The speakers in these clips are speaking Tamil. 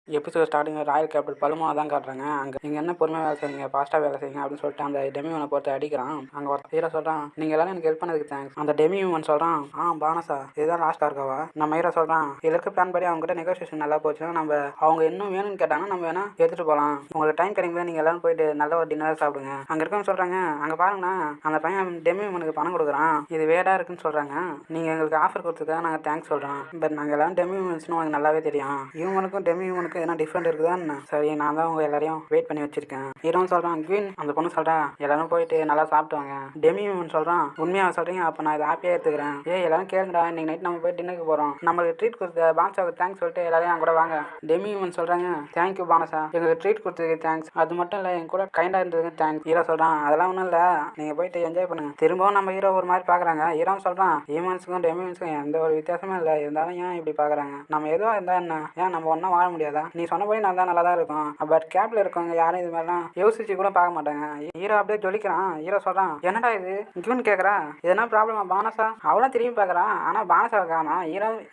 எபிசோட் ஸ்டார்டிங் ராயல் கேபிட்டல் பலுமா தான் காட்டுறாங்க. அங்கே நீங்கள் என்ன பொறுமையாக வேலை செய்யுங்க, ஃபாஸ்ட்டாக வேலை செய்யுங்க அப்படின்னு சொல்லிட்டு அந்த டெமியூனை போட்டு அடிக்கிறான். அங்கே ஒரு ஹீரோ சொல்கிறான், நீங்கள் எல்லாரும் எனக்கு ஹெல்ப் பண்ணதுக்கு தேங்க்ஸ். அந்த டெமியூன் சொல்கிறான், பானஸா இதுதான் லாஸ்ட்டாக இருக்கவா. நம்ம ஹீரோ சொல்கிறான், இதற்கு பிளான் படி அவங்ககிட்ட நெகோசியேஷன் நல்லா போச்சுன்னா நம்ம அவங்க இன்னும் வேணும்னு கேட்டாங்கன்னா நம்ம வேணா எடுத்துகிட்டு போகலாம். உங்களுக்கு டைம் கிடைக்கும்போது நீங்கள் எல்லாரும் போயிட்டு நல்ல ஒரு டின்னர் சாப்பிடுங்க. அங்கே இருக்கவங்க சொல்கிறாங்க, அங்கே பாருங்கண்ணா அந்த பையன் டெமியூனுக்கு பணம் கொடுக்குறான், இது வேடாக இருக்குன்னு சொல்கிறாங்க. நீங்கள் எங்களுக்கு ஆஃபர் கொடுத்துருக்கா நாங்கள் தேங்க்ஸ் சொல்கிறோம். பட் நாங்கள் எல்லாம் டெமியூன்ஸ்னு உனக்கு நல்லாவே தெரியும். இவங்களுக்கும் டெமியூனுக்கும் எதனா டிஃப்ரெண்ட் இருக்குதா? சரி, நான் தான் உங்க எல்லாரையும் வெயிட் பண்ணி வச்சிருக்கேன். ஹீரோன்னு சொல்றான், குயின் அந்த பொண்ணு சொல்றா, எல்லாரும் போயிட்டு நல்லா சாப்பிட்டுவாங்க. டெமியூன் சொல்றான், உண்மையா சொல்றீங்க, அப்ப நான் இதை ஹாப்பியா எடுத்துக்கிறேன். எல்லாரும் கேளுங்கடா, இன்னைக்கு நைட் நம்ம போய் டின்னருக்கு போறோம். நம்மளுக்கு ட்ரீட் கொடுத்த பானஸாவுக்கு தேங்க்ஸ் சொல்லிட்டு எல்லாரையும் என் கூட வாங்க. டெமியூன் சொல்றாங்க, தேங்க்யூ பானஸா, எங்களுக்கு ட்ரீட் கொடுத்ததுக்கு தேங்க்ஸ். அது மட்டும் இல்ல என் கூட கைண்டா இருந்ததுக்கு தேங்க்ஸ். ஹீரோ சொல்றான், அதெல்லாம் ஒன்றும் இல்ல, நீங்க போயிட்டு என்ஜாய் பண்ணுங்க. திரும்பவும் நம்ம ஹீரோ ஒரு மாதிரி பாக்குறாங்க. ஹீரோ சொல்றான், ஹியூமன்ஸுக்கும் டெமியூன்ஸுக்கும் எந்த ஒரு வித்தியாசமும் இல்லை, இருந்தாலும் ஏன் இப்படி பாக்குறாங்க? நம்ம எதுவும் இருந்தா என்ன, ஏன் நம்ம ஒன்னா வாழ முடியாதா? நீ சொன்னபடி நான் தான் நல்லா தான் இருக்கும். பட் கேப்ல இருக்கவங்க யாரும் இது மாதிரிலாம் யோசிச்சு கூட பார்க்க மாட்டாங்க. ஹீரோ அப்படியே ஜொலிக்கிறான். ஹீரோ சொல்றான், என்னடா இது இவனு கேட்கறா, எதனா ப்ராப்ளமா பானஸா? அவளும் திரும்பி பார்க்கறான். ஆனா பானஸாவை காணோம்.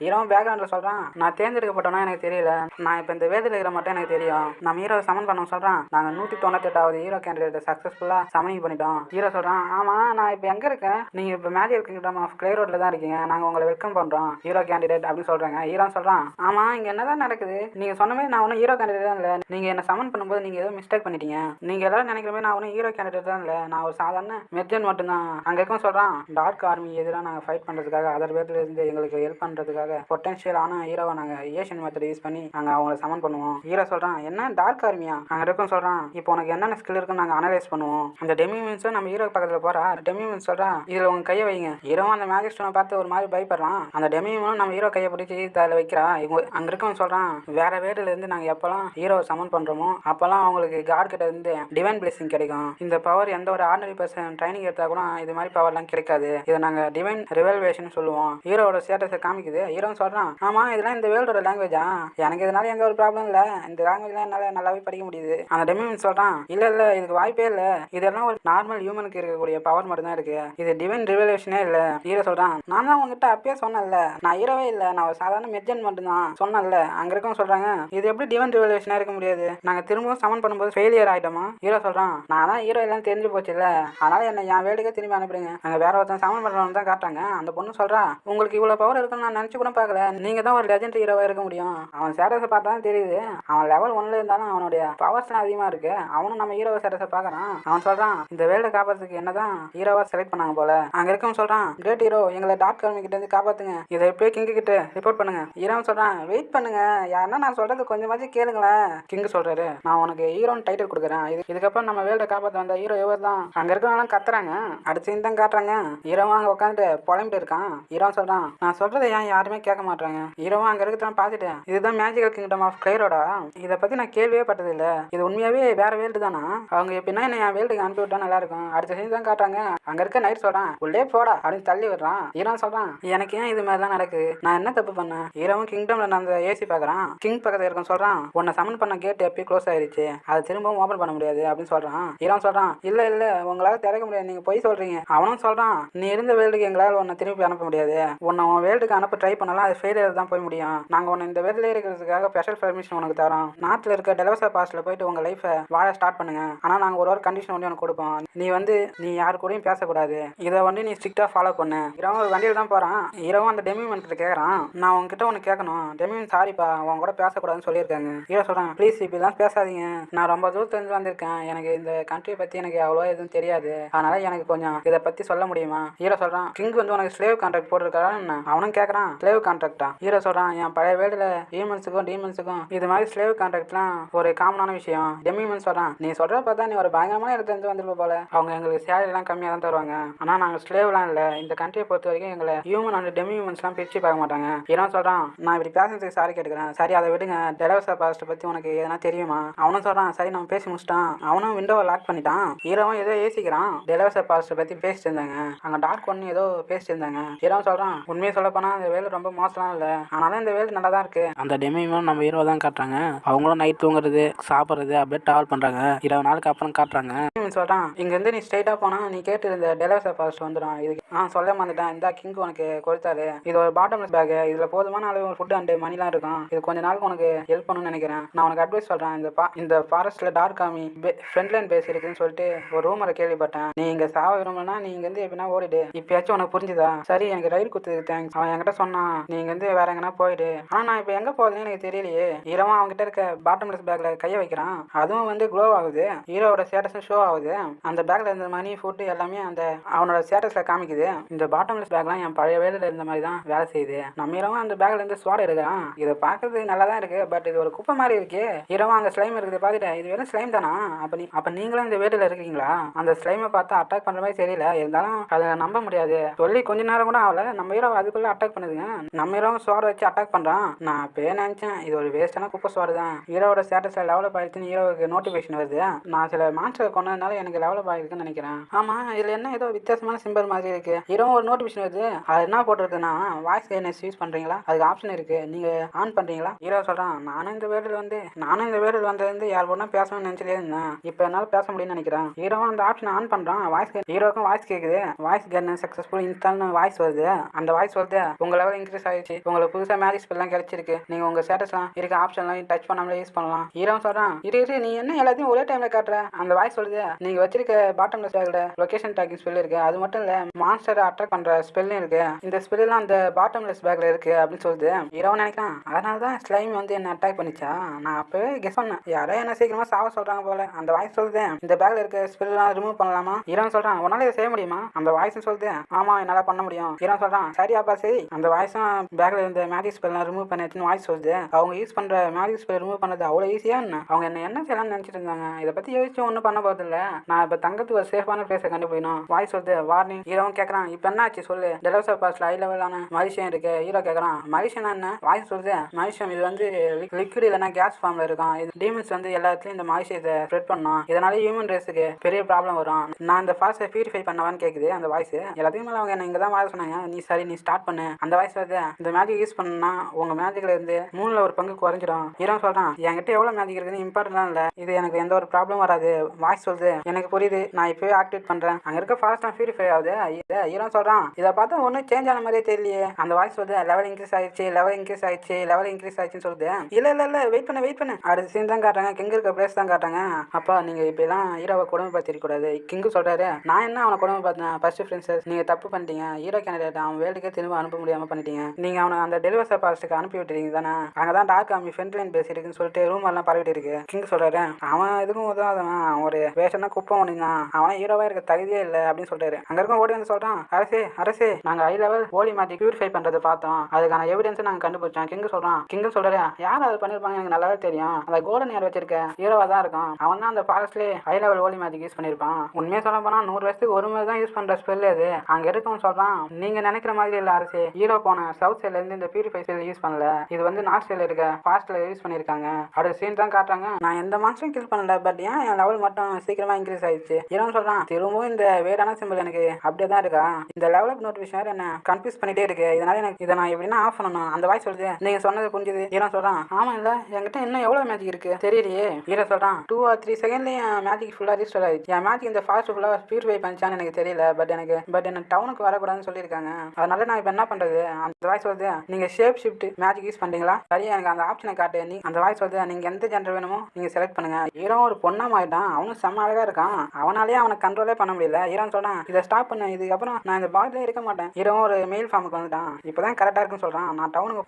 ஹீரோ பேக்ரவுண்ட்ல சொல்றான், நான் தேர்ந்தெடுக்கப்பட்டோன்னா எனக்கு தெரியல, நான் இப்போ இந்த வேதியில் இருக்கிற மட்டும் எனக்கு தெரியும். நம்ம ஹீரோ சமன் பண்ண சொல்றான், நாங்க 198வது ஹீரோ கேண்டிடேட் சக்சஸ்ஃபுல்லா சமனிங் பண்ணிட்டோம். ஹீரோ சொல்றான், ஆமா நான் இப்போ எங்க இருக்கேன்? நீங்க இப்போ மேஜிக் கிங்டம் ஆஃப் கிளே ரோட்ல தான் இருக்கீங்க. நாங்க உங்களை வெல்கம் பண்றோம் ஹீரோ கேண்டிடேட் அப்படின்னு சொல்றாங்க. ஹீரோ சொல்றான், ஆமா இங்க என்னதான் நடக்குது? நீங்க சொன்ன மாதிரி நான் ஒன்னும் ஹீரோ கேண்டிடேட் தான் இல்லை. நீங்க என்ன சமன் பண்ணும்போது நீங்க ஏதோ மிஸ்டேக் பண்ணிட்டீங்க. நீங்க எல்லாரும் நினைக்கிற மாதிரி நான் ஒன்றும் ஹீரோ கேண்டிடேட் தான் இல்லை, நான் ஒரு சாதாரண மெர்ஜன் மட்டும்தான். அங்க இருக்கும் சொல்றான், டார்க் ஆர்மி எதிராக நாங்கள் ஃபைட் பண்றதுக்காக அதர் பேர்ல இருந்து எங்களுக்கு ஹெல்ப் பண்றதுக்காக பொட்டன்ஷியலான ஹீரோவை நாங்க ஏஷியன் மெத்தட் யூஸ் பண்ணி நாங்கள் அவங்கள சமன் பண்ணுவோம். ஹீரோ சொல்றான், என்ன டார்க் ஆர்மியா? அங்க இருக்கும் சொல்றான், இப்போ உனக்கு என்னென்ன ஸ்கில் இருக்குன்னு நாங்கள் அனலைஸ் பண்ணுவோம். அந்த டெமியூன்ஸும் நம்ம ஹீரோ பக்கத்தில் போறா. டெமியூன் சொல்றான், இதுல உங்க கையை வைங்க. ஹீரோவும் அந்த மேஜிக் ஸ்டோனை பார்த்து ஒரு மாதிரி பயப்படுறான். அந்த டெமியூனும் நம்ம ஹீரோ கையை பிடிச்சி அதில் வைக்கிறா. அங்க இருக்கவன் சொல்றான், வேற வேர்ல இருந்து நாங்கள் எப்பெல்லாம் ஹீரோவை சமன் பண்றோமோ அப்பெல்லாம் அவங்களுக்கு காட் கிட்ட இருந்து டிவைன் பிளெஸிங் கிடைக்கும். இந்த பவர் எந்த ஒரு ஆர்டினரி பர்சன் ட்ரைனிங் எடுத்தா கூட இது மாதிரி பவர்லாம் கிடைக்காது. இதை நாங்க டிவைன் ரிவல்வேஷன் சொல்லுவோம். ஹீரோவோட ஸ்டேட்டஸை காமிக்குது. ஹீரோ சொல்றான், ஆமா இதெல்லாம் இந்த வேர்ல்டோட லாங்குவேஜா? எனக்கு இதனால எந்த ஒரு ப்ராப்ளம் இல்லை, இந்த லாங்குவேஜ்லாம் என்னால நல்லாவே படிக்க முடியுது. அந்த டெமியூன் சொல்றான், இல்ல இல்ல இதுக்கு வாய்ப்பே இல்லை, இதெல்லாம் ஒரு நார்மல் ஹியூமனுக்கு இருக்கக்கூடிய பவர் மட்டும் தான் இருக்கு, இது டிவைன் ரிவல்வேஷனே இல்லை. ஹீரோ சொல்றான், நான் தான் உங்ககிட்ட அப்பயே சொன்னேன்ல, நான் ஹீரோவே இல்லை, நான் ஒரு சாதாரண மெர்ஜன் மட்டும்தான் சொன்னேன்ல. அங்க இருக்கவங்க சொல்றாங்க, இது எப்படி டிவைன் ரிவல்வேஷனா இருக்க முடியாது? நாங்க திரும்பவும் சமன் பண்ணும்போது ஃபெயிலியர் ஆயிட்டோமா? ஹீரோ சொல்றான், நான் தான் ஹீரோ எல்லாம் தெரிஞ்சு போச்சு இல்ல, அதனால என்ன என் வேலைக்கே திரும்பி அனுப்பிடுங்க. அங்க வேற ஒருத்தன் சமன் பண்றவங்க தான் காட்டுறாங்க. அந்த பொண்ணு சொல்றா, உங்களுக்கு இவ்வளவு பவர் இருக்குன்னு நான் நினைச்சு கூட பார்க்கல, நீங்க தான் ஒரு லெஜெண்ட் ஹீரோவா இருக்க முடியும். அவன் ஸ்டேட்டஸை பார்த்தா தான் தெரியுது, அவன் லெவல் 1ல இருந்தாலும் அவனுடைய பவர்ஸ்லாம் அதிகமா இருக்கு. அவனும் நம்ம ஹீரோவை ஸ்டேட்டஸை பார்க்கறான். அவன் சொல்றான், இந்த வேர்ல்டை காப்பாத்துக்கு என்னதான் ஹீரோவா செலக்ட் பண்ணாங்க போல. அங்க இருக்கவன் சொல்றான், கிரேட் ஹீரோ எங்களை டார்க் ஆர்மி கிட்ட இருந்து காப்பாத்துங்க, இதை எப்படியே கிங் கிட்ட ரிப்போர்ட் பண்ணுங்க. ஹீரோ சொல்றான், வெயிட் பண்ணுங்க, யாருன்னா நான் சொல்றது கொஞ்சமாச்சும் கேளுங்களேன். கிங் சொல்றாரு, நான் உனக்கு ஹீரோன்னு டைட்டில் கொடுக்குறேன், இதுக்கப்புறம் நம்ம வேர்ல்டை காப்பாற்ற வந்த ஹீரோ இவர் தான். அங்க இருக்கவங்க கத்துறாங்க. அடுத்த சீன் தான் காட்டுறாங்க. ஹீரோவும் அங்க உட்காந்துட்டு புலம்பிட்டு இருக்கான். ஹீரோ சொல்றான், நான் சொல்றதை ஏன் யாருமே கேட்க மாட்டாங்க? ஹீரோவும் அங்க இருக்கிறத பார்த்துட்டு, இதுதான் மேஜிக்கல் கிங்டம் ஆஃப் கிளைரோடா? இதை பத்தி நான் கேள்வியே பட்டது இல்ல, இது உண்மையாவே வேற வேர்ல்டு தானா? அவங்க எப்படின்னா என்ன என் வேர்ல்டுக்கு அனுப்பி விட்டா நல்லா இருக்கும். அடுத்த சீன் தான் காட்டுறாங்க. அங்க இருக்க நைட் சொல்றான், உள்ளே போடா அப்படின்னு தள்ளி விடுறான். ஹீரோ சொல்றான், எனக்கு ஏன் இது மாதிரிலாம் நடக்குது, நான் என்ன தப்பு பண்ணேன்? ஹீரோவும் கிங்டம்ல நடந்த ஏசி பாக்குறான். கிங் பக்கத்துல இருக்க சொல்றான், உன்னை சமன் பண்ண கேட் எப்பயும் க்ளோஸ் ஆயிருச்சு, அது திரும்பவும் ஓபன் பண்ண முடியாது அப்படின்னு சொல்றான். ஹீரோ சொல்றான், இல்ல இல்ல உங்களால திறக்க முடியாது, நீங்க போய் சொல்றீங்க. அவனும் சொல்றான், நீ இருந்த வேர்ல்டுக்கு எங்களால் உன்னை திருப்பி அனுப்ப முடியாது, உன்னை உன் வேர்ல்டுக்கு அனுப்ப ட்ரை பண்ணலாம், அது ஃபெயிலியர் தான் போய் முடியும். நாங்க உன்னை இந்த வேர்ல்ட்ல இருக்கிறதுக்காக ஸ்பெஷல் பெர்மிஷன் உனக்கு தரோம். நாட்டில் இருக்க டெலவசா பாஸ்ட்ல போயிட்டு உங்க லைஃபை வாழ ஸ்டார்ட் பண்ணுங்க. ஆனா நாங்க ஒரு கண்டிஷன் ஒன்று உனக்கு கொடுப்போம், நீ யாரு கூடயும் பேசக்கூடாது, இதை நீ ஸ்ட்ரிக்டா ஃபாலோ பண்ணு. ஹீரோ ஒரு வண்டியில் தான் போறான். ஹீரோவும் அந்த டெமியூன் கிட்ட கேட்கறான், நான் உங்ககிட்ட ஒன்று கேட்கணும். டெமியூன் சாரிப்பா, அவங்க கூட பேசக்கூடாதுன்னு சொல்லியிருக்காங்க. ஹீரோ சொல்றான், ப்ளீஸ் இப்படிலாம் பேசாதீங்க, நான் ரொம்ப தூரத்துலேருந்து வந்திருக்கேன், எனக்கு இந்த கண்ட்ரி பத்தி எனக்கு அவ்வளோ எதுவும் தெரியாது, அதனால எனக்கு கொஞ்சம் இதை பத்தி சொல்ல முடியுமா? ஹீரோ சொல்றான், கிங் உனக்கு ஸ்லேவ் கான்ட்ராக்ட் போட்டிருக்காரா என்ன? அவனும் கேட்கறான், ஸ்லேவ் கான்ட்ராக்டா? ஹீரோ சொல்றான், என் பழைய வேர்ல்டுல ஹியூமன்ஸுக்கும் டீமன்ஸுக்கும் இது மாதிரி ஸ்லேவ் கான்ட்ராக்ட்லாம் ஒரு காமனான விஷயம். டெமியூன் சொல்றான், நீ சொல்ற பார்த்தா நீ ஒரு பயங்கரமான இடத்துல இருந்து வந்திருப்ப போல, அவங்க எங்களுக்கு சேலரிலாம் கம்மியாக தான் தருவாங்க, ஆனா நாங்க ஸ்லேவ்லாம் இல்லை, இந்த கண்ட்ரியை பொறுத்த வரைக்கும் எங்களை ஹியூமன் அண்ட் டெமியூமன்ஸ்லாம் பிரிச்சு பார்க்க மாட்டாங்க. ஹீரோ சொல்றான், நான் இப்படி பேசுறதுக்கு சாரி கேட்டுக்கிறேன், சரி அதை விடுங்க, டெலவசா பாஸ்ட் பத்தி உனக்கு எதனா தெரியுமா? அவனும் சொல்றான், சரி நம்ம பேசி முடிச்சிட்டான். அவனும் விண்டோவை லாக் பண்ணிட்டான். ஹீரோவும் ஏதோ யோசிக்கிறான். டெலவசா பாஸ்ட் பத்தி பேசிட்டு இருந்தாங்க. அங்க டார்க் ஒன்னு ஏதோ பேசிட்டு இருந்தாங்க. ஹீரோ சொல்றான், உண்மையை சொல்ல போனா அந்த வேலை ரொம்ப மோசம்லாம் இல்லை, ஆனாலும் இந்த வேலை நல்லா தான் இருக்கு. அந்த டெமியூனும் நம்ம ஹீரோ தான் காட்டுறாங்க. அவங்களும் நைட் தூங்குறது சாப்பிட்றது அப்படியே டிராவல் பண்றாங்க. 20 நாளுக்கு அப்புறம் காட்டுறாங்க. சொல்றான், இங்க இருந்து நீ ஸ்ட்ரைட்டா போனா நீ கேட்டு இருந்த டெலவசா பாஸ்ட் வந்துடும். இதுக்கு சொல்ல மாட்டேன், இந்த கிங் உனக்கு கொடுத்தாரு, இது ஒரு பாட்டம்லெஸ் பேக், இதுல போதுமான அளவு ஃபுட் அண்ட் மணிலாம் இருக்கும், இது கொஞ்ச நாளுக்கு உனக்கு ஹெல்ப் பண்ணணும்னு நினைக்கிறேன். நான் உனக்கு அட்வைஸ் சொல்கிறேன். இந்த ஃபாரஸ்ட்டில் dark army front line base இருக்குன்னு சொல்லிட்டு ஒரு ரூமரை கேள்விப்பட்டேன். நீ இங்கே சாவ விரும்பலன்னா நீ இங்கேருந்து எப்படின்னா ஓடிடு. இப்பயாச்சும் உனக்கு புரிஞ்சுதா? சரி, எனக்கு ரைடு கொடுத்ததுக்கு தேங்க்ஸ். அவன் என்கிட்ட சொன்னான் நீ இங்கேருந்து வேற எங்கன்னா போயிடு. ஆனால் நான் இப்போ எங்கே போகுதுன்னு எனக்கு தெரியலையே. ஹீரோவும் அவங்ககிட்ட இருக்க பாட்டம்லெஸ் பேக்கில் கையை வைக்கிறான். அதுவும் வந்து க்ளோ ஆகுது. ஹீரோவோட ஸ்டேட்டஸும் ஷோ ஆகுது. அந்த பேக்கில் இருந்த மணி ஃபுட்டு எல்லாமே அந்த அவனோட ஸ்டேட்டஸில் காமிக்குது. இந்த பாட்டம்லெஸ் பேக்லாம் என் பழைய வேலையில் இருந்த மாதிரி தான் வேலை செய்யுது. நம்ம ஹீரோவும் அந்த பேக்கில் இருந்து ஸ்வாட் எடுக்கிறான். இதை பார்க்கறது நல்லா தான் இருக்குது. பட் இது ஒரு குப்பை மாதிரி இருக்கு. ஹீரோவும் அங்கே ஸ்லைம் இருக்குது பார்த்துட்டு இது வெறும் ஸ்லைம் தானா? அப்போ நீங்களும் இந்த வேலையில் இருக்கீங்களா? அந்த ஸ்லைமை பார்த்து அட்டாக் பண்ணுற மாதிரி தெரியல. இருந்தாலும் அதை நம்ப முடியாது. சொல்லி கொஞ்ச நேரம் கூட ஆகல, நம்ம ஹீரோ அதுக்குள்ளே அட்டாக் பண்ணுதுங்க. நம்ம ஹீரோவும் ஸ்வாட் வச்சு அட்டாக் பண்ணுறான். நான் அப்பயே நினச்சேன் இது ஒரு வேஸ்டான குப்பை ஸ்வாட் தான். ஹீரோவோட ஸ்டேட்டஸில் டெவலப் ஆயிடுச்சுன்னு ஹீரோவுக்கு நோட்டிஃபிகேஷன் வருது. நான் சில மான்ஸ்டர் கொண்டதுனால எனக்கு டெவலப் ஆகிருக்குன்னு நினைக்கிறேன். ஆமாம், இதில் என்ன ஏதோ வித்தியாசமான சிம்பிள் மாதிரி இருக்குது. ஹீரோவும் ஒரு நோட்டிஃபிகேஷன் வருது. அது என்ன போட்டிருக்குன்னா வாய்ஸ் கைட்னஸ் யூஸ் பண்ணுறீங்களா? அதுக்கு ஆப்ஷன் இருக்குது, நீங்கள் ஆன் பண்ணுறீங்களா? ஹீரோ சொல்கிறான் நானும் இந்த வேர்டில் வந்தது யார் கூட பேசணும்னு நினச்சிட்டே இருந்தேன். இப்போ என்னால் பேச முடியும்னு நினைக்கிறேன். ஹீரோவும் அந்த ஆப்ஷன் ஆன் பண்ணுறான். ஹீரோக்கும் வாய்ஸ் கேட்குது. வாய்ஸ் கைட்னஸ் சக்ஸஸ்ஃபுல் இன்ஸ்டால்னு வாய்ஸ் வருது. அந்த வாய்ஸ் வருது உங்கள் லெவல் இன்க்ரீஸ் ஆகிடுச்சு, உங்களுக்கு புதுசாக மேஜிக் ஸ்பெல்லாம் கிடைச்சிருக்கு, நீங்கள் உங்கள் ஸ்டேட்டஸ்லாம் இருக்க ஆப்ஷன்லாம் டச் பண்ணாமலே யூஸ் பண்ணலாம். ஹீரோவும் சொல்கிறான் இரு நீ என்ன எல்லாத்தையும் ஒரே டைமில் காட்டுற? அந்த வாய்ஸ் சொல்லுது நீங்கள் வச்சிருக்க பாட்டம்லெஸ் பேக்கில் லொகேஷன் டாக்கிங் ஸ்பெல் இருக்குது. அது மட்டும் இல்லை மான்ஸ்டரை அட்ராக்ட் பண்ணுற ஸ்பெல்லும் இருக்குது. இந்த ஸ்பெல்லாம் அந்த பாட்டம்லெஸ் பேக்கில் இருக்குது அப்படின்னு சொல்லுது. ஹீரோவும் நினைக்கிறான் அதனால தான் ஸ்லைம் வந்து என்ன அட்டாக் பண்ணிச்சா? நான் அப்போவே கெஸ் பண்ணேன் யாரோ என்ன சீக்கிரமாக சாவ சொல்கிறாங்க போல. அந்த வாய்ஸ் சொல்லுது இந்த பேக்கில் இருக்க ஸ்பெல்லாம் ரிமூவ் பண்ணலாமா? ஹீரோவும் சொல்கிறான் உன்னால இதை செய்ய முடியுமா? அந்த வாய்ஸும் சொல்லுது ஆமாம் என்னால் பண்ண முடியும். ஹீரோவும் சொல்கிறான் சரி அப்பா சரி. அந்த வாய்ஸும் பேக்கில் இருந்த மேஜிக் ஸ்பெல்லாம் ரிமூவ் பண்ணிச்சுன்னு வாய்ஸ் சொல்லுது. அவங்க யூஸ் பண்ணுற மேஜிக் ஸ்பெல் ரிமூவ் பண்ணது அவ்வளோ ஈஸியாக என்ன? அவங்க என்ன செய்யலாம்னு நினச்சிட்டு இருந்தாங்க. இதை பற்றி யோசிச்சு ஒன்றும் பண்ண போகிறதில்ல. நான் இப்போ தங்கத்துக்கு ஒரு சேஃபான பிளேஸை கண்டுபிடிக்கணும். வாய்ஸ் சொல்லுது வார்னிங். ஹீரோவும் கேட்குறான் இப்போ என்ன ஆச்சு சொல்லு. டெலோசர் பாஸ்ல ஹை லெவலான மனுஷன் இருக்கு. ஹீரோ கேட்குறான் மனுஷன் என்ன? வாய்ஸ் சொல்லுது மனுஷன் இது வந்து லிக்விட் இல்லைனா கேஸ் ஃபார்மில் இருக்கான். இது டீமன்ஸ் வந்து எல்லாத்துலேயும் இந்த மனுஷத்தை ஸ்ப்ரெட் பண்ணோம். இதனால ஹியூமன் ரேஸுக்கு பெரிய ப்ராப்ளம் வரும். நான் இந்த ஃபாஸ்ட்டை பியூரிஃபை பண்ணவான்னு கேட்குது அந்த வாய்ஸ். எல்லாத்தையும் மேலே அவங்க என்ன இங்கே தான் வாழ சொன்னாங்க. நீ ஸ்டார்ட் பண்ணு. அந்த வாய்ஸ் வருது இந்த மேஜிக் யூஸ் பண்ணா உங்கள் மேஜிக்கில் இருந்து 3/1 குறைஞ்சிடும். ஹீரோ சொல்கிறான் என்கிட்ட எவ்வளோ மேஜிக் இருக்குன்னு இம்பார்ட்டன்ட் இல்லை, இது எனக்கு எந்த ஒரு ப்ராப்ளம் வராது. வாய்ஸ் சொல்லுது எனக்கு புரியுது, நான் இப்போவே ஆக்டிவேட் பண்ணுறேன். அங்கே இருக்க ஃபாஸ்ட்டாக பியூரிஃபை ஆகுது. ஹீரோ சொல்கிறான் இதை பார்த்தா ஒன்றும் சேஞ்ச் ஆன மாதிரியே தெரியலையே. அந்த வாய்ஸ் சொல்லுது லெவல் இன்க்ரீஸ் ஆயிடுச்சுன்னு சொல்லுது. இல்லை வெயிட் பண்ணு. அடுத்த சீன் தான் காட்டுறாங்க. கிங் இருக்க பிளேஸ் தான் காட்டுறாங்க. அப்பா நீங்கள் இப்போலாம் ஹீரோவை கொடுமைப்படுத்திருக்கூடாது. கிங்கு சொல்கிறாரு நான் என்ன அவனை கொடுமைப்படுத்தினேன்? ஃபர்ஸ்ட் பிரின்சஸ் நீங்கள் தப்பு பண்ணிட்டீங்க. ஹீரோ கேண்டிடேட் அவன் வேர்ல்டுக்கே திரும்ப அனுப்ப முடியாமல் பண்ணிட்டீங்க. நீங்கள் அவனை அந்த டெலிவர்சர் பாஸ்ட்டுக்கு அனுப்பி விட்டுறீங்க தானே? அங்கே தான் டார்க் ஆர்மி ஃப்ரண்ட் லைன் பேசியிருக்குன்னு சொல்லிட்டு ரூம் எல்லாம் பரவிட்டு இருக்கு. கிங் சொல்கிறாரு அவன் எதுக்கும் உதவாதவன், அவன் ஒரு வேஷனா குப்பை ஒன்றுதான், அவனை ஹீரோவாக இருக்க தகுதியே இல்லை அப்படின்னு சொல்கிறாரு. அங்கே இருக்கும் ஓடி வந்து சொல்கிறான் அரசே நாங்கள் ஹை லெவல் ஹோலி மாற்றி பியூரிஃபை பண்ணுறதை பார்த்தோம், அதுக்கான எவிடன்ஸை நாங்கள் கண்டுபிடிச்சோம். கிங்கு சொல்கிறாரு யார் அதை பண்ணியிருப்பாங்க எனக்கு நல்லாவே தெரியும். அந்த கோல்டன் ஏர் வச்சிருக்க ஹீரோவாக தான் இருக்கும். அவன் தான் அந்த ஃபாரஸ்ட்லேயே high level holy magic use பண்ணியிருப்பான். உண்மையாக சொல்ல போனால் 100 வருஷத்துக்கு ஒரு மாதிரி தான் யூஸ் பண்ணுற ஸ்பெல் அது. அங்கே இருக்கவன் சொல்கிறான் நீங்கள் நினைக்கிற மாதிரி இல்லை அரசே, ஹீரோ போன சவுத் சைட்லேருந்து இந்த பியூரிஃபை ஸ்பெல் யூஸ் பண்ணல, இது வந்து நார்த் சைடில் இருக்க ஃபாஸ்ட்டில் யூஸ் பண்ணியிருக்காங்க. அடுத்த சீன் தான் காட்டுறாங்க. நான் எந்த மாஸ்டரும் கில் பண்ணல, பட் ஏன் என் லெவல் மட்டும் சீக்கிரமாக இன்க்ரீஸ் ஆயிடுச்சு. ஹீரோன்னு சொல்கிறான் திரும்பவும் இந்த வேடான சிம்பிள் எனக்கு அப்படியே தான் இருக்கா. இந்த லெவல் அப் நோட்டிஃபிகேஷன் என்ன கன்ஃபியூஸ் பண்ணிட்டே இருக்கு. இதனால எனக்கு இதை நான் எப்படின்னா ஆஃப் பண்ணணும். அந்த வாய்ஸ் சொல்லுது நீங்கள் சொன்னது புரிஞ்சுது. ஹீரோ சொல்கிறான் ஆமாம் இல்லை என்கிட்ட இன்னும் எவ்வளோ மேஜிக் இருக்குது தெரியலையே. ஹீரோ சொல்கிறான் 2 or 3 செகண்ட்லேயே என் மேஜிக் ஃபுல்லாக ரிஜிஸ்டர் ஆயிடுச்சு. என் மேஜிக் இந்த ஃபாஸ்ட் ஃபுல்லாக பியூரிஃபை பண்ணிச்சான்னு எனக்கு தெரியல. பட் என்ன டவுனுக்கு வரக்கூடாதுன்னு சொல்லியிருக்காங்க. அதனால நான் இப்போ என்ன பண்ணுறது? அந்த வாய்ஸ் வருது நீங்கள் ஷேப் ஷிஃப்ட் மேஜிக் யூஸ் பண்ணுறீங்களா? சரியா எனக்கு அந்த ஆப்ஷனை காட்டு. அந்த வாய்ஸ் வருது நீங்கள் எந்த ஜெண்டர் வேணுமோ நீங்கள் செலக்ட் பண்ணுங்க. ஹீரோ ஒரு பொண்ணா மாறிட்டான். அவனும் செம்ம அழகாக இருக்கான். அவனாலேயே அவனை கண்ட்ரோலே பண்ண முடியல. ஹீரோன்னு சொல்கிறான் இதை ஸ்டாப் பண்ண, இதுக்கப்புறம் நான் இந்த பாடிலே இருக்க மாட்டேன். ஹீரோ ஒரு மெயில் ஃபார்முக்கு வந்துட்டான். இப்போ தான் கரெக்டாக இருக்குன்னு சொல்கிறான்.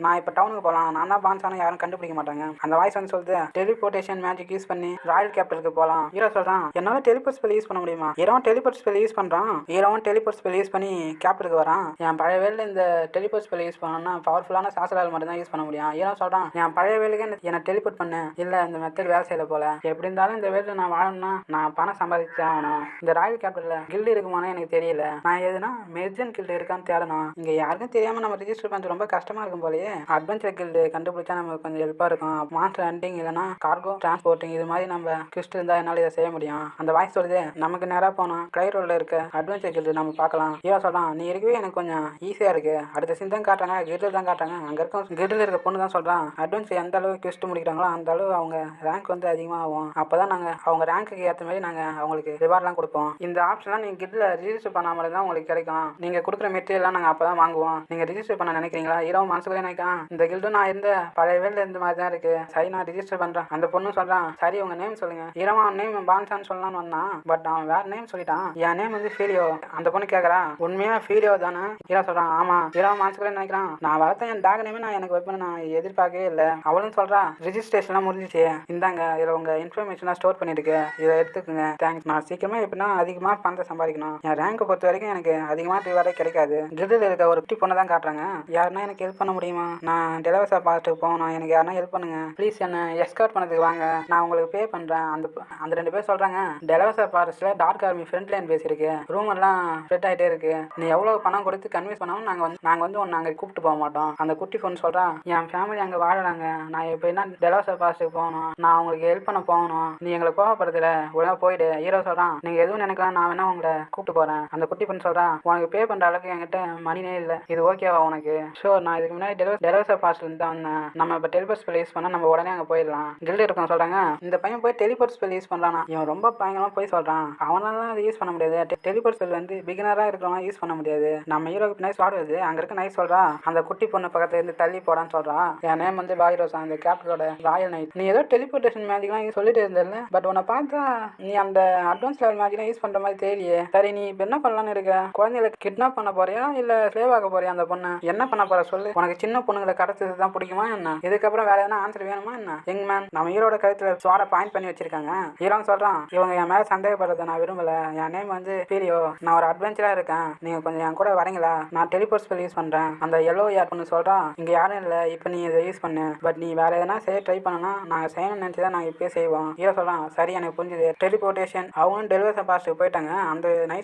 நான் இப்போ டவுனுக்கு போகலாம். நான் தான் பான்ஸான யாரும் கண்டுபிடிக்க மாட்டாங்க. அந்த வாய்ஸ் வந்து சொல்லுது டெலிபோர்டேஷன் மேஜிக் யூஸ் பண்ணி ராயல் கேபிட்டலுக்கு போகலாம். ஹீரோ சொல்கிறான் என்னால டெலிபோர்ட் ஸ்பெல் யூஸ் பண்ண முடியுமா? ஹீரோவும் டெலிபோர்ட் ஸ்பெல் யூஸ் பண்ணுறான். ஹீரோவும் டெலிபோர்ட் ஸ்பெல் யூஸ் பண்ணி கேபிட்டலுக்கு வரான். என் பழைய வேலையில் இந்த டெலிபோர்ட் ஸ்பெல் யூஸ் பண்ணணும்னா பவர்ஃபுல்லான சாசரால் மட்டும் தான் யூஸ் பண்ண முடியும். ஹீரோ சொல்கிறான் என் பழைய வேலைக்கு என்னை டெலிபோர்ட் பண்ணு. இல்லை இந்த மெத்தட் வேலை செய்யல போல. எப்படி இருந்தாலும் இந்த வேலையில் நான் வாழணும்னா நான் பணம் சம்பாதிச்சு ஆகணும். இந்த ராயல் கேபிட்டலில் கில்டு இருக்குமானே எனக்கு தெரியல. நான் எதுனா மெர்ஜன் கில்டு இருக்கான்னு தேடணும். இங்கே யாருக்கும் தெரியாமல் நம்ம ரிஜிஸ்டர் பண்ணுறது ரொம்ப கஷ்டமாக இருக்கும் போலயே. அட்வென்ச்சர் கில்டு கண்டுபிடிச்சா நமக்கு கொஞ்சம் ஹெல்ப்பாக இருக்கும். மாஸ்டர் ஹண்டிங் இல்லைனா கார்கோ டிரான்ஸ்போர்ட்டிங் இது மாதிரி நம்ம கிறிஸ்ட் இருந்தால் என்னால் இதை செய்ய முடியும். அந்த வாய்ஸ் சொல்லுது நமக்கு நேராக போனோம் கிளை ரோடில் இருக்க அட்வென்ச்சர் கில்டு நம்ம பார்க்கலாம். ஹீரோ சொல்கிறான் நீ இருக்கவே எனக்கு கொஞ்சம் ஈஸியாக இருக்குது. அடுத்த சீன் தான் காட்டுறாங்க. கில்டில் தான் காட்டுறாங்க. அங்கே இருக்க கில்டில் இருக்க பொண்ணு தான் சொல்கிறான் அட்வென்ச்சர் எந்த அளவுக்கு கிறிஸ்ட் முடிக்கிறாங்களோ அந்த அளவு அவங்க ரேங்க் வந்து அதிகமாக ஆகும். அப்போ தான் நாங்கள் அவங்க ரேங்க்குக்கு ஏற்ற மாதிரி நாங்கள் அவங்களுக்கு ரிவார்ட்லாம் கொடுப்போம். இந்த ஆப்ஷன்லாம் நீங்கள் கில்டில் ரிஜிஸ்டர் பண்ணாமலே தான் உங்களுக்கு கிடைக்கும். நீங்கள் கொடுக்குற மெட்டீரியல்லாம் நாங்கள் அப்போ தான் வாங்குவோம். நீங்கள் ரிஜிஸ்டர் பண்ண நினைக்கிறீங்களா? ஹீரோ மனசுக்குள்ளே நினைக்கிறான் இந்த கில்டும் நான் இருந்த பழைய வேலை இருந்த மாதிரி தான் இருக்கு. சரி நான் ரிஜிஸ்டர் பண்றேன். அந்த பொண்ணு சொல்றான் சரி உங்க நேம் சொல்லுங்க. ஹீரோவா நேம் பான்சான்னு சொல்லலாம்னு வந்தான். பட் அவன் வேற நேம் சொல்லிட்டான். என் நேம் வந்து ஃபீலியோ. அந்த பொண்ணு கேட்கறா உண்மையா ஃபீலியோ தானே? ஹீரோ சொல்றான் ஆமா. ஹீரோ மான்சுக்குள்ள நினைக்கிறான் நான் வளர்த்த என் டாக் நேமே நான் எனக்கு வைப்பேன் நான் எதிர்பார்க்கவே இல்லை. அவளும் சொல்றா ரிஜிஸ்ட்ரேஷன்லாம் முடிஞ்சிச்சு, இந்தாங்க இதில் உங்க இன்ஃபர்மேஷன்லாம் ஸ்டோர் பண்ணிருக்கு, இதை எடுத்துக்கோங்க தேங்க்ஸ். நான் சீக்கிரமா எப்படின்னா அதிகமாக பணத்தை சம்பாதிக்கணும். என் ரேங்கை பொறுத்த வரைக்கும் எனக்கு அதிகமாக ரிவார்டே கிடைக்காது. கிரில் இருக்க ஒரு குட்டி பொண்ணை தான் காட்டுறாங்க. யாருன்னா எனக்கு ஹெல்ப் பண்ண முடியுமா? நான் டெலிவரி பார்த்துட்டு போகணும், எனக்கு யாருன்னா ஹெல்ப் பண்ணுங்க ப்ளீஸ், என்ன எஸ்கார்ட் பண்ணதுக்கு வாங்க, நான் உங்களுக்கு பே பண்ணுறேன். அந்த 2 பேர் சொல்கிறாங்க டெலவசர் ஃபாரஸ்ட்டில் டார்க் ஆர்மி ஃப்ரண்ட் லைன் பேசியிருக்கு, ரூம் எல்லாம் ஸ்ப்ரெட் ஆகிட்டே இருக்கு, நீ எவ்வளோ பணம் கொடுத்து கன்வின்ஸ் பண்ணாலும் நாங்கள் வந்து ஒன்று அங்கே கூப்பிட்டு போக மாட்டோம். அந்த குட்டி பொண்ணு சொல்கிறான் என் ஃபேமிலி அங்கே வாழறாங்க, நான் எப்படின்னா டெலவசர் ஃபாரஸ்ட்டுக்கு போகணும், நான் உங்களுக்கு ஹெல்ப் பண்ண போகணும், நீ எங்களை கோவப்படுறதுல ஒழுங்காக போயிடு. ஹீரோ சொல்கிறான் நீங்கள் எதுவும் நினைக்கலாம், நான் வேணா உங்களை கூப்பிட்டு போகிறேன். அந்த குட்டி பொண்ணு சொல்கிறான் உனக்கு பே பண்ணுற அளவுக்கு என்கிட்ட மணினே இல்லை, இது ஓகேவா உனக்கு? ஷோ நான் இதுக்கு முன்னாடி டெலவசர் ஃபாரஸ்ட்லேருந்து தான் வந்தேன், நம்ம இப்போ டெலிபோர்ட் ஸ்பெல் யூஸ் பண்ணால் நம்ம உடனே அங்கே போயிடலாம். கில்டு இருக்கணும் சொல்கிறாங்க. இந்த பையன் போய் டெலிபோர்ட் ஸ்பெல் யூஸ் பண்ணலானா? இவன் ரொம்ப பயங்கரமாக போய் சொல்கிறான். அவனால அதை யூஸ் பண்ண முடியாது. டெலிபோர்ட் ஸ்பெல் வந்து பிகினராக இருக்கிறவங்க யூஸ் பண்ண முடியாது. நம்ம ஹீரோக்கு பின்னாடி ஸ்வாட் வருது, அங்கே இருக்க நைட் சொல்கிறா அந்த குட்டி பொண்ணு பக்கத்துல இருந்து தள்ளி போடான்னு சொல்கிறான். என் நேம் வந்து பாகிரோசா, அந்த கேப்டனோட ராயல் நைட். நீ ஏதோ டெலிபோர்டேஷன் மேஜிக்லாம் சொல்லிட்டு இருந்தல, பட் உன்னை பார்த்தா நீ அந்த அட்வான்ஸ் லெவல் மேஜிக்லாம் யூஸ் பண்ணுற மாதிரி தெரியலையே. சரி நீ இப்போ என்ன பண்ணலான்னு இருக்க? குழந்தைகளை கிட்னாப் பண்ண போறியா இல்லை ஸ்லேவ் ஆக போறியா? அந்த பொண்ணை என்ன பண்ண போற சொல்லு. உனக்கு சின்ன பொண்ணுங்களை கடத்துறது தான் பிடிக்குமா என்ன? இதுக்கப்புறம் வேற எதனா ஆன்சர் வேணுமா என்ன? யங் மேன், நம்ம ஹீரோட கழுத்துல ஸ்வாட பாயிண்ட் பண்ணி வச்சிருக்காங்க. ஹீரோன்னு சொல்றான் இவங்க என் மேல சந்தேகப்படுறத நான் விரும்பல, என் நேம் வந்து ஃபீலியோ, நான் ஒரு அட்வென்ச்சரா இருக்கேன், நீங்க கொஞ்சம் என் கூட வரீங்களா? நான் டெலிபோர்ட் ஸ்பெல் யூஸ் பண்றேன். அந்த எல்லோ யார் பொண்ணு சொல்றான் இங்க யாரும் இல்லை, இப்போ நீ இதை யூஸ் பண்ணு, பட் நீ வேற எதனா செய்ய ட்ரை பண்ணனா நாங்க செய்யணும்னு நினைச்சுதான் நாங்க இப்பயே செய்வோம். ஹீரோ சொல்றான் சரி எனக்கு புரிஞ்சுது. டெலிபோர்டேஷன் அவங்களும் டெலிவரி பாஸ்ட்டுக்கு போயிட்டாங்க.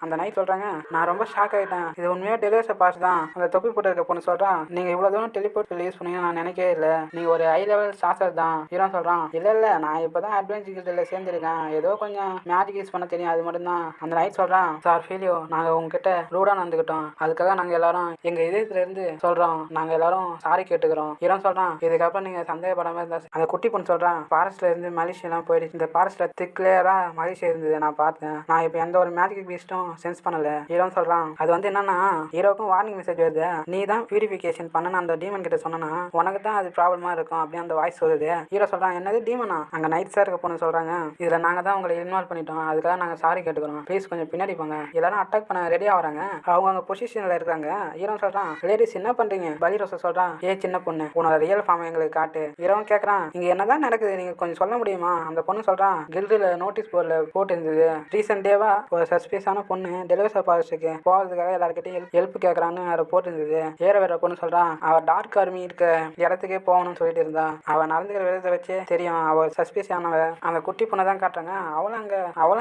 அந்த நைட் சொல்றாங்க நான் ரொம்ப ஷாக் ஆயிட்டேன், இது உண்மையா டெலிவரி பாஸ்ட் தான். அந்த தொப்பி போட்டு இருக்க பொண்ணு சொல்றான் நீங்க இவ்வளவு தூரம் டெலிபோர்ட் ஸ்பெல் யூஸ் பண்ணீங்க நான் நினைக்கவே இல்லை, நீங்க ஒரு ஹை லெவல் சாசர் தான். ஹீரோ சொல்றான் இல்ல நான் இப்பதான் அட்வென்ச்சர் கில்ட்ல சேர்ந்துருக்கேன், ஏதோ கொஞ்சம் மேஜிக் யூஸ் பண்ண தெரியும் அது மட்டும் தான். அந்த நைட் சொல்றான் சார் ஃபீலியோ, நாங்க உங்ககிட்ட ரூடா நடந்துக்கிட்டோம், அதுக்காக நாங்க எல்லாரும் எங்க இதயத்துல இருந்து சொல்றோம், நாங்க எல்லாரும் சாரி கேட்டுக்கிறோம். ஹீரோ சொல்றான் இதுக்கப்புறம் நீங்க சந்தேகப்படாம இருந்தா. அந்த குட்டி பொண்ணு சொல்றான் ஃபாரஸ்ட்ல இருந்து மலேசியெல்லாம் போயிடுச்சு, இந்த ஃபாரஸ்ட்ல திக்லேயரா மலேசியா இருந்தது நான் பார்த்தேன், நான் இப்போ எந்த ஒரு மேஜிக் பீஸ்டும் சென்ஸ் பண்ணல. ஹீரோன்னு சொல்றான் அது வந்து என்னன்னா ஹீரோக்கும் வார்னிங் மெசேஜ் வருது, நீ தான் பியூரிஃபிகேஷன் பண்ண அந்த டீமன் கிட்ட சொன்னா உனக்கு தான் அது ப்ராப்ளமா இருக்கும் அப்படி அந்த வாய்ஸ் சொல்லுது. ஹீரோ சொல்றான் என்னது டீமனா? அங்க நைட் சார் இருக்க பொண்ணு சொல்றாங்க இதுல நாங்க தான் உங்களை இன்வால்வ் பண்ணிட்டோம், அதுக்காக நாங்க சாரி கேட்டுக்கிறோம், ப்ளீஸ் கொஞ்சம் பின்னாடி போங்க. எல்லாரும் அட்டாக் பண்ண ரெடி ஆகுறாங்க, அவங்க பொசிஷன்ல இருக்காங்க. ஹீரோ சொல்றான் லேடிஸ் என்ன பண்றீங்க? பலிரோசா சொல்றான் ஏ சின்ன பொண்ணு உன்னோட ரியல் ஃபார்ம் எங்களுக்கு காட்டு. ஹீரோ கேட்கறான் இங்க என்னதான் நடக்குது நீங்க கொஞ்சம் சொல்ல முடியுமா? அந்த பொண்ணு சொல்றான் கில்டுல நோட்டீஸ் போர்டில் போட்டு இருந்தது, ரீசெண்ட் டேவா ஒரு சஸ்பீஸான பொண்ணு டெலிவரி பாஸ்ட்டுக்கு போகிறதுக்காக எல்லாருக்கிட்டையும் ஹெல்ப் கேட்கறான்னு அதை போட்டு இருந்தது. வேற பொண்ணு சொல்றான் அவ டார்க் ஆர்மி இருக்க இடத்துக்கே போகணும்னு சொல்லிட்டு இருந்தா, அவ நடந்துக்கிற விதத்தை வச்சு தெரியும் அவ சஸ்பீஸானவ. அந்த குட்டி பொண்ணை தான் காட்டுறாங்க, அவளும்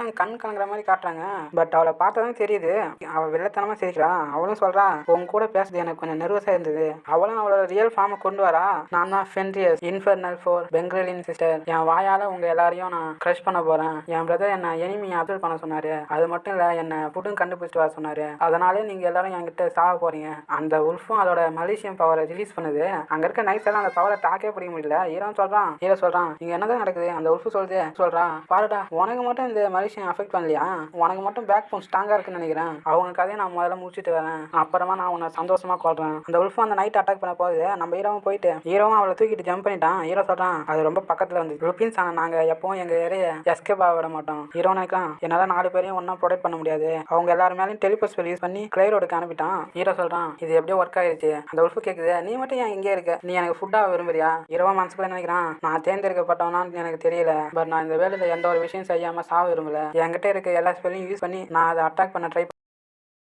அங்க கண் கலங்குற மாதிரி காட்டுறாங்க, பட் அவளை பார்த்ததான் தெரியுது அவ வெள்ளத்தனமா சிரிக்கிறா. அவளும் சொல்றா உன் கூட பேசுறது எனக்கு கொஞ்சம் நர்வஸா இருந்தது. அவளும் அவளோட ரியல் ஃபார்மை கொண்டு வரா, நான் தான் ஃபென்ரியஸ் இன்ஃபர்னல் ஃபோர் பெங்க்ரலின் சிஸ்டர், என் வாயால உங்க எல்லாரையும் நான் க்ரஷ் பண்ண போறேன். என் பிரதர் என்ன எனிமி அப்சர்வ் பண்ண சொன்னாரு, அது மட்டும் இல்ல என்ன ஃபுட்டும் கண்டுபிடிச்சிட்டு வர சொன்னாரு, அதனாலே நீங்க எல்லாரும் என்கிட்ட சாக போறீங்க. அந்த உல்ஃபும் அதோட மலேசியன் பவரை ரிலீஸ் பண்ணுது, அங்க இருக்க நைட்ஸ் எல்லாம் அந்த பவரை தாக்கே பிடிக்க முடியல. ஹீரோ சொல்றான் இங்க என்னதான் நடக்குது? அந்த உல்ஃபு சொல்றான் பாருடா உனக்கு மட்டும் இந்த மலேசியன் அஃபெக்ட் பண்ணலையா, உனக்கு மட்டும் பேக் போன் ஸ்ட்ராங்கா இருக்குன்னு நினைக்கிறேன், அவங்க கதையை நான் முதல்ல முடிச்சுட்டு வரேன், அப்புறமா நான் உன்னை சந்தோஷமா கொள்றேன். அந்த உல்ஃபு அந்த நைட் அட்டாக் பண்ண போகுது, நம்ம ஹீரோவும் போயிட்டு ஹீரோவும் அவளை தூக்கிட்டு ஜம்ப் பண்ணிட்டான். ஹீரோ சொல்றான் அது ரொம்ப பக்கத்துல வந்து ருபின்ஸ் ஆனா நாங்க எப்பவும் எங்க ஏரியா எஸ்கேப் ஆக விட மாட்டோம். ஹீரோ நினைக்கலாம் என்னால 4 பேரையும் ஒன்னா ப்ரொடெக்ட் பண்ண முடியாது, அவங்க எல்லாரும் மேலேயும் டெலிபோர்ட் ஸ்பெல் யூஸ் பண்ணி கிளைரோடுக்கு அனுப்பிட்டான். ஹீரோ சொல்றான் இது எப்படியோ ஒர்க் ஆயிருச்சு. அந்த உல்ஃபு கேக்குது நீ மட்டும் ஏன் இங்கே இருக்க, நீ எனக்கு ஃபுட்டா விரும்புறியா? ஹீரோவா மனசுக்குள்ள நினைக்கிறான் நான் தேர்ந்தெடுக்கப்பட்டவனான்னு எனக்கு தெரியல, பட் நான் இந்த வேலையில எந்த ஒரு விஷயம் செய்யாம சாவ விரும்பல, என்கிட்ட இருக்க எல்லா ஸ்பெல்லையும் யூஸ் பண்ணி நான் அதை அட்டாக் பண்ண ட்ரை